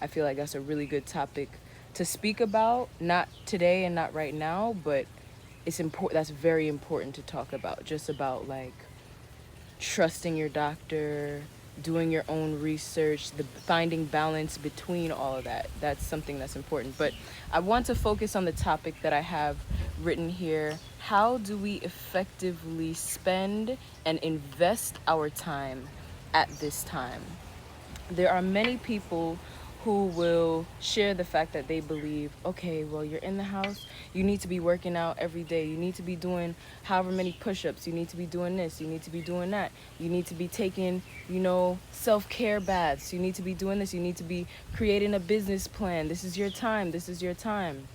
I feel like that's a really good topic to speak about, not today and not right now, but it's important. That's very important to talk about, just about like trusting your doctor, doing your own research, the finding balance between all of that. That's something that's important. But I want to focus on the topic that I have written here. How do we effectively spend and invest our time at this time? There are many people who will share the fact that they believe, okay, well, you're in the house, you need to be working out every day, you need to be doing however many push-ups, you need to be doing this, you need to be doing that, you need to be taking, self-care baths, you need to be doing this, you need to be creating a business plan, this is your time, this is your time.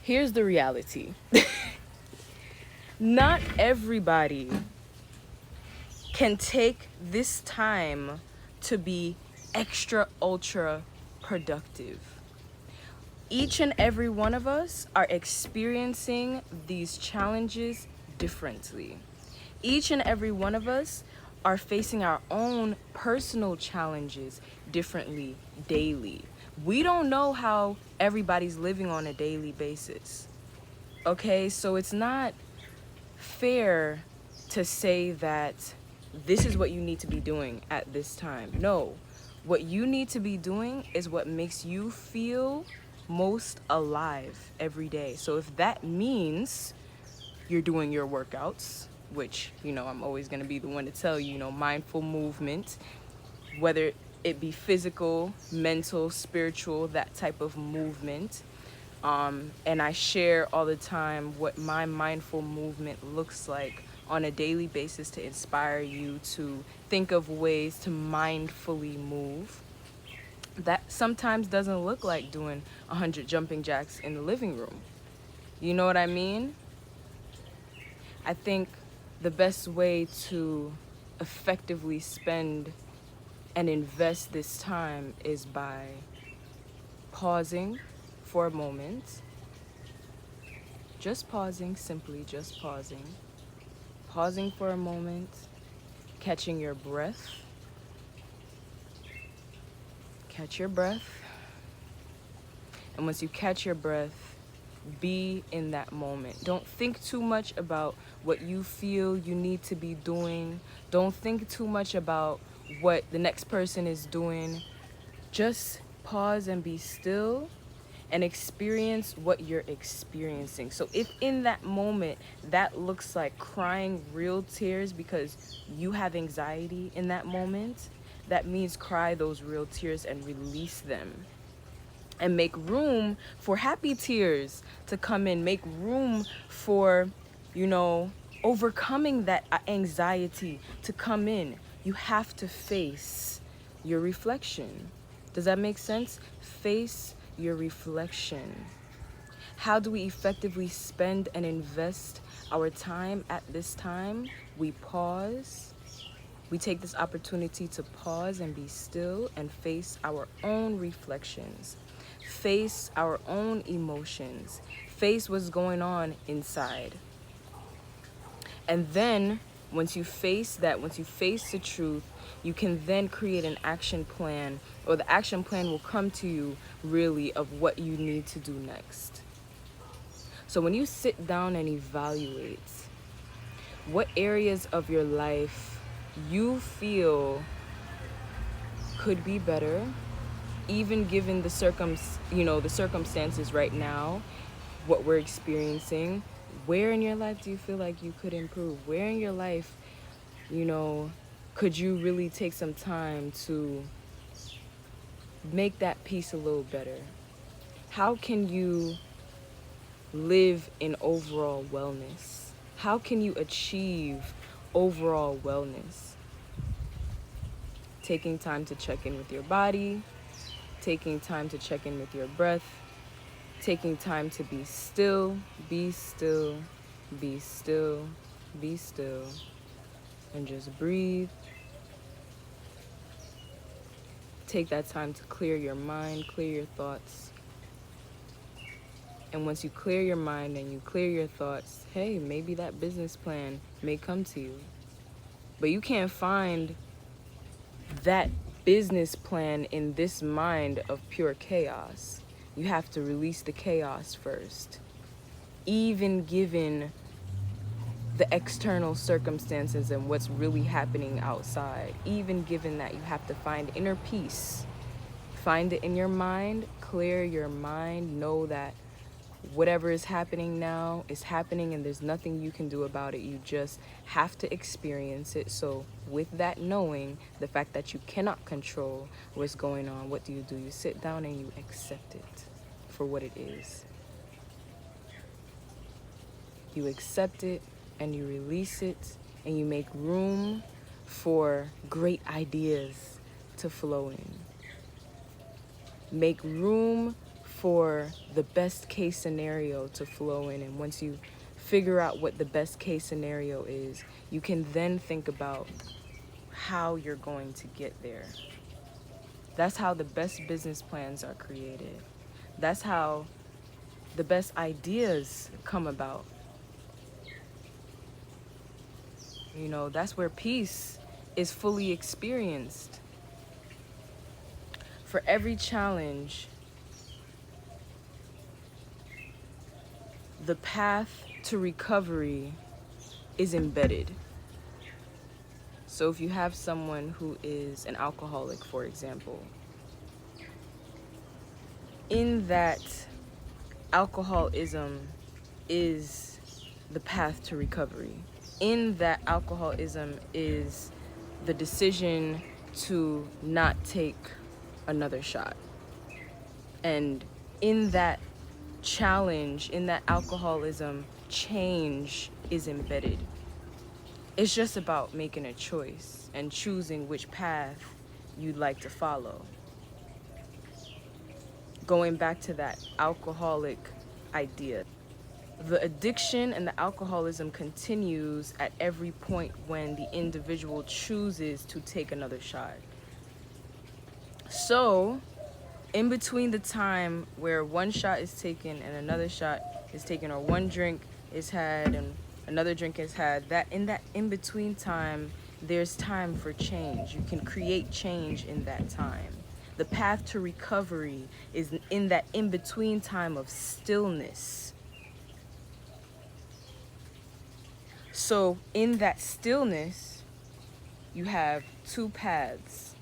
Here's the reality. Not everybody can take this time to be extra ultra productive. Each and every one of us are experiencing these challenges differently. Each and every one of us are facing our own personal challenges differently daily. We don't know how everybody's living on a daily basis. Okay, so it's not fair to say that this is what you need to be doing at this time. No, what you need to be doing is what makes you feel most alive every day. So if that means you're doing your workouts, which, I'm always going to be the one to tell you, mindful movement, whether it be physical, mental, spiritual, that type of movement. And I share all the time what my mindful movement looks like on a daily basis to inspire you to think of ways to mindfully move. That sometimes doesn't look like doing 100 jumping jacks in the living room. You know what I mean? I think the best way to effectively spend and invest this time is by pausing for a moment. Just pausing, simply just pausing. Pausing for a moment, catching your breath. Catch your breath. And once you catch your breath, be in that moment. Don't think too much about what you feel you need to be doing. Don't think too much about what the next person is doing. Just pause and be still and experience what you're experiencing. So if in that moment that looks like crying real tears because you have anxiety in that moment, that means cry those real tears and release them. And make room for happy tears to come in. Make room for, overcoming that anxiety to come in. You have to face your reflection. Does that make sense? Face your reflection. How do we effectively spend and invest our time at this time? We pause. We take this opportunity to pause and be still and face our own reflections. Face our own emotions. Face what's going on inside. And then once you face that, once you face the truth, you can then create an action plan, or the action plan will come to you really of what you need to do next. So when you sit down and evaluate what areas of your life you feel could be better, even given the circumstances right now, what we're experiencing, where in your life do you feel like you could improve? Where in your life, could you really take some time to make that piece a little better? How can you live in overall wellness? How can you achieve overall wellness? Taking time to check in with your body, taking time to check in with your breath, taking time to be still, be still, be still, be still, and just breathe. Take that time to clear your mind, clear your thoughts. And once you clear your mind and you clear your thoughts, hey, maybe that business plan may come to you. But you can't find that business plan in this mind of pure chaos, you have to release the chaos first. Even given the external circumstances and what's really happening outside, even given that, you have to find inner peace. Find it in your mind, clear your mind, know that whatever is happening now is happening and there's nothing you can do about it. You just have to experience it. So with that knowing, the fact that you cannot control what's going on, what do? You sit down and you accept it for what it is. You accept it and you release it and you make room for great ideas to flow in. Make room for the best case scenario to flow in. And once you figure out what the best case scenario is, you can then think about how you're going to get there. That's how the best business plans are created. That's how the best ideas come about. You know, that's where peace is fully experienced. For every challenge, the path to recovery is embedded. So if you have someone who is an alcoholic, for example, in that alcoholism is the path to recovery. In that alcoholism is the decision to not take another shot. And in that challenge, in that alcoholism, change is embedded. It's just about making a choice and choosing which path you'd like to follow. Going back to that alcoholic idea, the addiction and the alcoholism continues at every point when the individual chooses to take another shot. So, in between the time where one shot is taken and another shot is taken, or one drink is had and another drink is had, that in between time, there's time for change. You can create change in that time. The path to recovery is in that in between time of stillness. So in that stillness, you have two paths.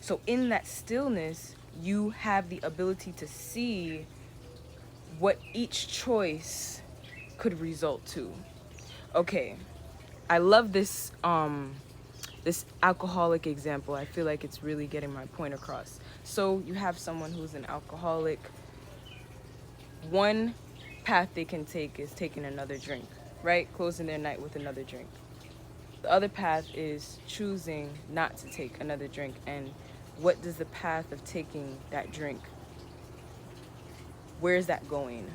So in that stillness, you have the ability to see what each choice could result to. Okay, I love this this alcoholic example. I feel like it's really getting my point across. So you have someone who's an alcoholic. One path they can take is taking another drink, right? Closing their night with another drink. The other path is choosing not to take another drink. And what does the path of taking that drink, where is that going?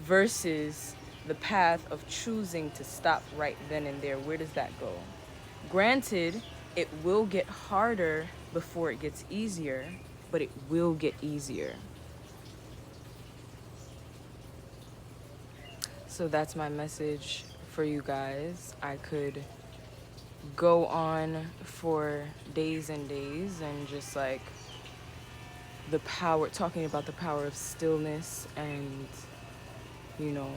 Versus the path of choosing to stop right then and there, where does that go? Granted, it will get harder before it gets easier, but it will get easier. So that's my message for you guys. I could go on for days and days and just like the power, talking about the power of stillness and, you know,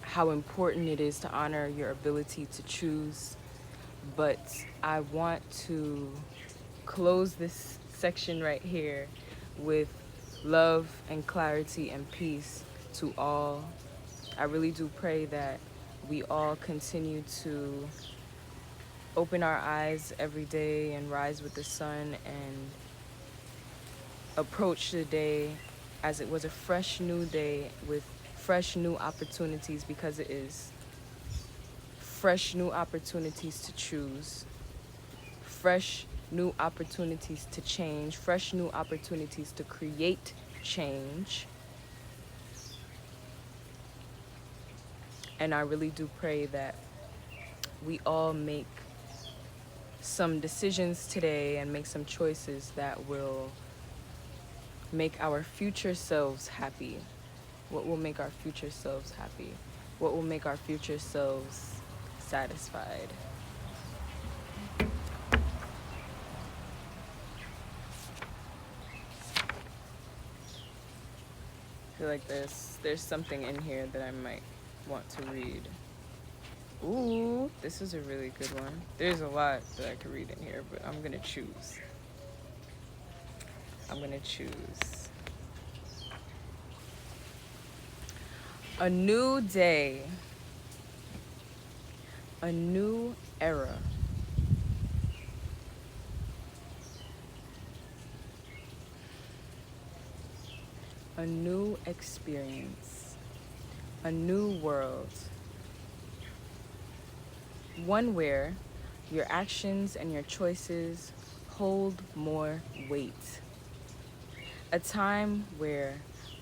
how important it is to honor your ability to choose. But I want to close this section right here with love and clarity and peace to all. I really do pray that we all continue to open our eyes every day and rise with the sun and approach the day as it was a fresh new day with fresh new opportunities, because it is fresh new opportunities to choose, fresh new opportunities to change, fresh new opportunities to create change. And I really do pray that we all make some decisions today and make some choices that will make our future selves happy. What will make our future selves happy? What will make our future selves satisfied? feel like there's something in here that I might want to read. Ooh, this is a really good one. There's a lot that I could read in here, but I'm gonna choose. A new day, a new era. A new experience, a new world. One where your actions and your choices hold more weight. A time where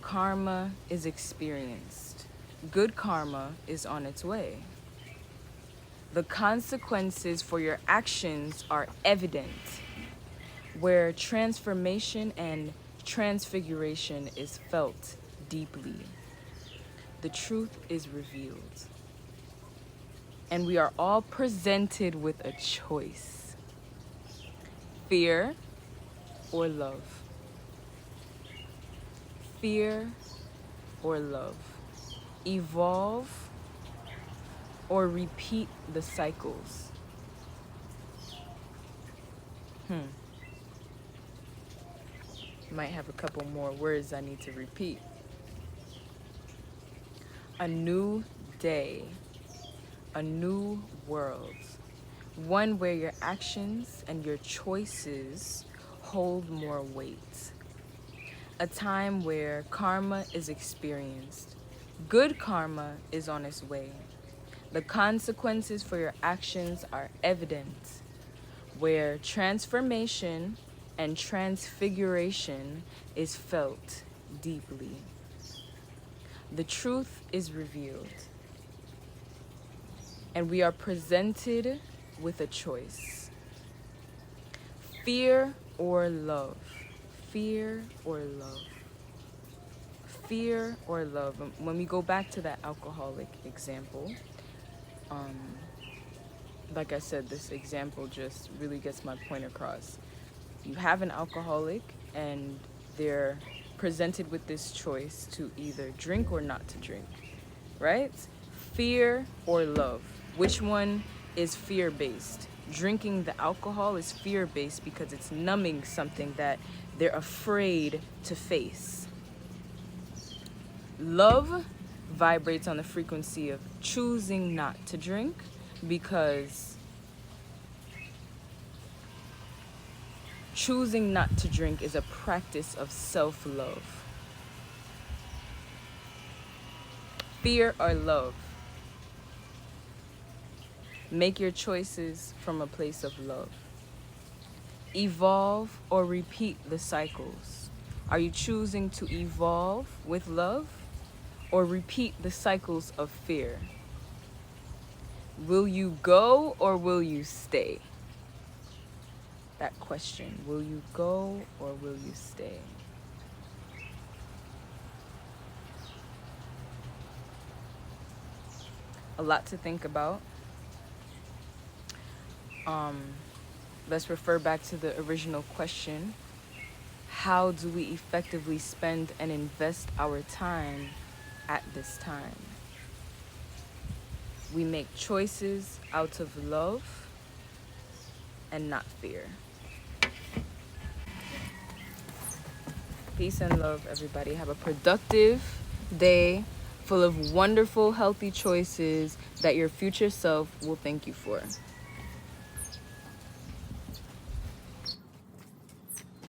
karma is experienced. Good karma is on its way. The consequences for your actions are evident, where transformation and transfiguration is felt deeply. The truth is revealed. And we are all presented with a choice. Fear or love. Fear or love. Evolve or repeat the cycles. Might have a couple more words I need to repeat. A new day, a new world. One where your actions and your choices hold more weight. A time where karma is experienced. Good karma is on its way. The consequences for your actions are evident, where transformation and transfiguration is felt deeply. The truth is revealed, and we are presented with a choice. Fear or love. Fear or love. Fear or love. When we go back to that alcoholic example, like I said, this example just really gets my point across. You have an alcoholic and they're presented with this choice to either drink or not to drink, right? Fear or love. Which one is fear-based? Drinking the alcohol is fear-based because it's numbing something that they're afraid to face. Love vibrates on the frequency of choosing not to drink because choosing not to drink is a practice of self-love. Fear or love. Make your choices from a place of love. Evolve or repeat the cycles. Are you choosing to evolve with love or repeat the cycles of fear? Will you go or will you stay? That question, will you go or will you stay? A lot to think about. Let's refer back to the original question. How do we effectively spend and invest our time at this time? We make choices out of love and not fear. Peace and love, everybody. Have a productive day full of wonderful, healthy choices that your future self will thank you for.